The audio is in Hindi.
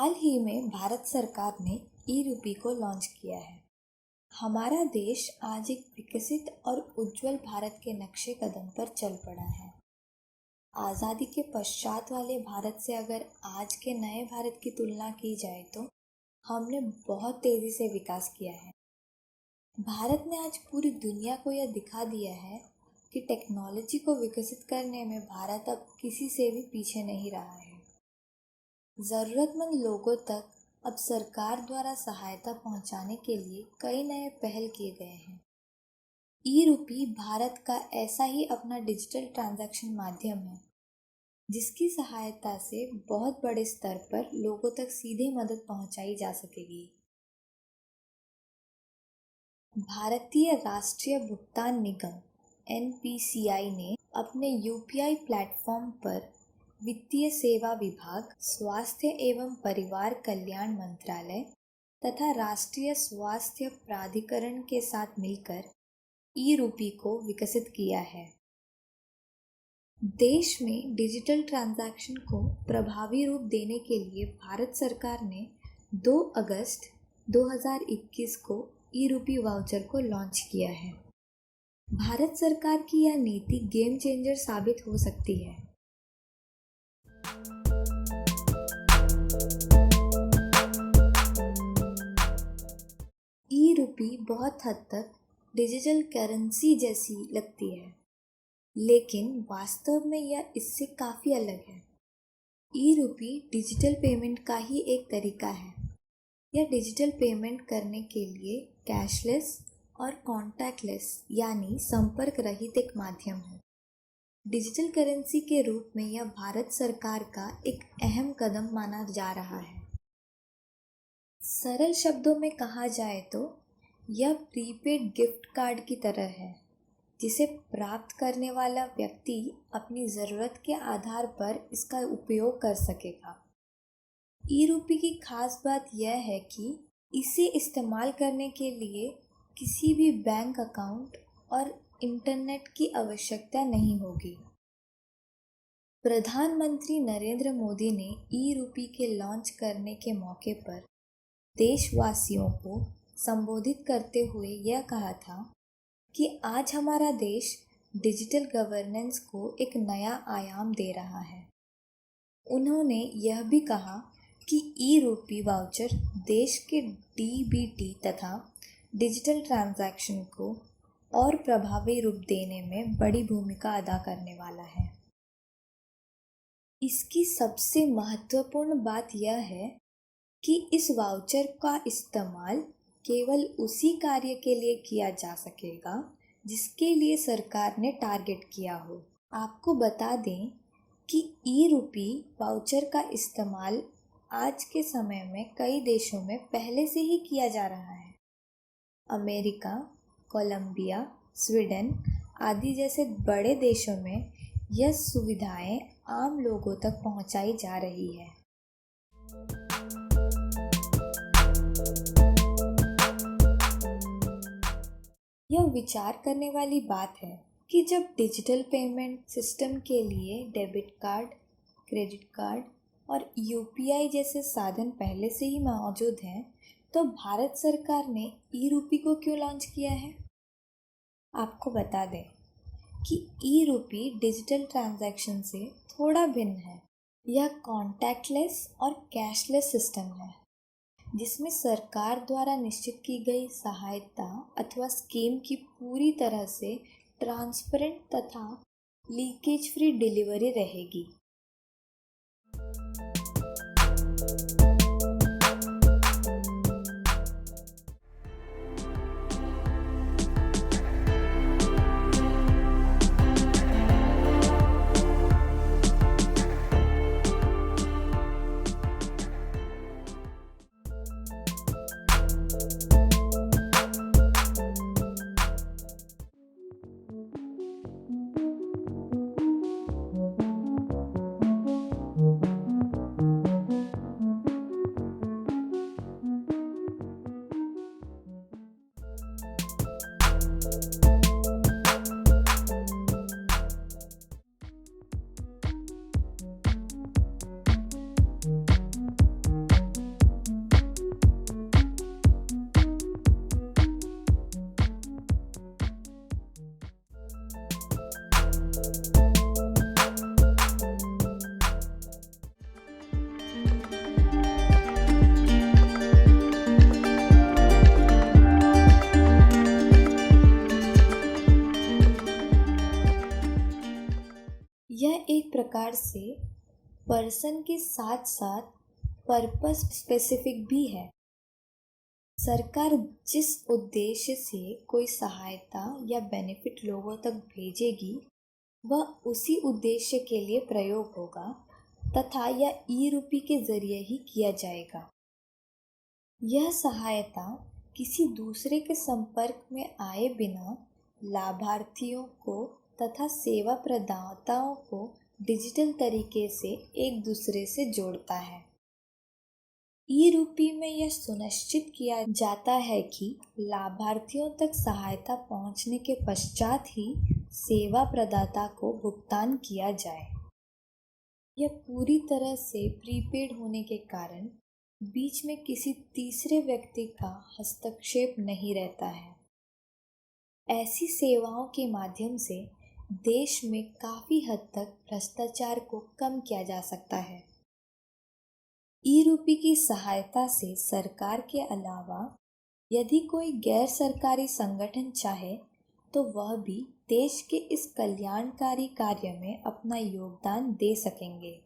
हाल ही में भारत सरकार ने ई-रूपी को लॉन्च किया है। हमारा देश आज एक विकसित और उज्जवल भारत के नक्शे कदम पर चल पड़ा है। आज़ादी के पश्चात वाले भारत से अगर आज के नए भारत की तुलना की जाए तो हमने बहुत तेज़ी से विकास किया है। भारत ने आज पूरी दुनिया को यह दिखा दिया है कि टेक्नोलॉजी को विकसित करने में भारत अब किसी से भी पीछे नहीं रहा है। ज़रूरतमंद लोगों तक अब सरकार द्वारा सहायता पहुंचाने के लिए कई नए पहल किए गए हैं। ई-रूपी भारत का ऐसा ही अपना डिजिटल ट्रांजैक्शन माध्यम है, जिसकी सहायता से बहुत बड़े स्तर पर लोगों तक सीधे मदद पहुंचाई जा सकेगी। भारतीय राष्ट्रीय भुगतान निगम (NPCI) ने अपने यूपीआई प्लेटफॉर्म पर वित्तीय सेवा विभाग, स्वास्थ्य एवं परिवार कल्याण मंत्रालय तथा राष्ट्रीय स्वास्थ्य प्राधिकरण के साथ मिलकर ई-रूपी को विकसित किया है। देश में डिजिटल ट्रांजैक्शन को प्रभावी रूप देने के लिए भारत सरकार ने 2 अगस्त 2021 को ई-रूपी वाउचर को लॉन्च किया है। भारत सरकार की यह नीति गेम चेंजर साबित हो सकती है। ई-रूपी बहुत हद तक डिजिटल करेंसी जैसी लगती है, लेकिन वास्तव में यह इससे काफ़ी अलग है। ई-रूपी डिजिटल पेमेंट का ही एक तरीका है। यह डिजिटल पेमेंट करने के लिए कैशलेस और कॉन्टैक्टलेस यानी संपर्क रहित एक माध्यम है। डिजिटल करेंसी के रूप में यह भारत सरकार का एक अहम कदम माना जा रहा है। सरल शब्दों में कहा जाए तो यह प्रीपेड गिफ्ट कार्ड की तरह है, जिसे प्राप्त करने वाला व्यक्ति अपनी ज़रूरत के आधार पर इसका उपयोग कर सकेगा। ई-रूपी की खास बात यह है कि इसे इस्तेमाल करने के लिए किसी भी बैंक अकाउंट और इंटरनेट की आवश्यकता नहीं होगी। प्रधानमंत्री नरेंद्र मोदी ने ई-रूपी के लॉन्च करने के मौके पर देशवासियों को संबोधित करते हुए यह कहा था कि आज हमारा देश डिजिटल गवर्नेंस को एक नया आयाम दे रहा है। उन्होंने यह भी कहा कि ई-रूपी वाउचर देश के डीबीटी तथा डिजिटल ट्रांजैक्शन को और प्रभावी रूप देने में बड़ी भूमिका अदा करने वाला है। इसकी सबसे महत्वपूर्ण बात यह है कि इस वाउचर का इस्तेमाल केवल उसी कार्य के लिए किया जा सकेगा जिसके लिए सरकार ने टारगेट किया हो। आपको बता दें कि ई-रूपी वाउचर का इस्तेमाल आज के समय में कई देशों में पहले से ही किया जा रहा है। अमेरिका, कोलंबिया, स्वीडन आदि जैसे बड़े देशों में यह सुविधाएं आम लोगों तक पहुंचाई जा रही है। यह विचार करने वाली बात है कि जब डिजिटल पेमेंट सिस्टम के लिए डेबिट कार्ड, क्रेडिट कार्ड और यूपीआई जैसे साधन पहले से ही मौजूद हैं, तो भारत सरकार ने ई-रूपी को क्यों लॉन्च किया है? आपको बता दें कि ई-रूपी डिजिटल ट्रांजैक्शन से थोड़ा भिन्न है। यह कॉन्टैक्टलेस और कैशलेस सिस्टम है, जिसमें सरकार द्वारा निश्चित की गई सहायता अथवा स्कीम की पूरी तरह से ट्रांसपेरेंट तथा लीकेज फ्री डिलीवरी रहेगी। यह एक प्रकार से पर्सन के साथ साथ पर्पस स्पेसिफिक भी है। सरकार जिस उद्देश्य से कोई सहायता या बेनिफिट लोगों तक भेजेगी वह उसी उद्देश्य के लिए प्रयोग होगा तथा यह ई रूपी के जरिए ही किया जाएगा। यह सहायता किसी दूसरे के संपर्क में आए बिना लाभार्थियों को तथा सेवा प्रदाताओं को डिजिटल तरीके से एक दूसरे से जोड़ता है। ई रूपी में यह सुनिश्चित किया जाता है कि लाभार्थियों तक सहायता पहुंचने के पश्चात ही सेवा प्रदाता को भुगतान किया जाए। यह पूरी तरह से प्रीपेड होने के कारण बीच में किसी तीसरे व्यक्ति का हस्तक्षेप नहीं रहता है। ऐसी सेवाओं के माध्यम से देश में काफी हद तक भ्रष्टाचार को कम किया जा सकता है। ई रूपी की सहायता से सरकार के अलावा यदि कोई गैर सरकारी संगठन चाहे तो वह भी देश के इस कल्याणकारी कार्य में अपना योगदान दे सकेंगे।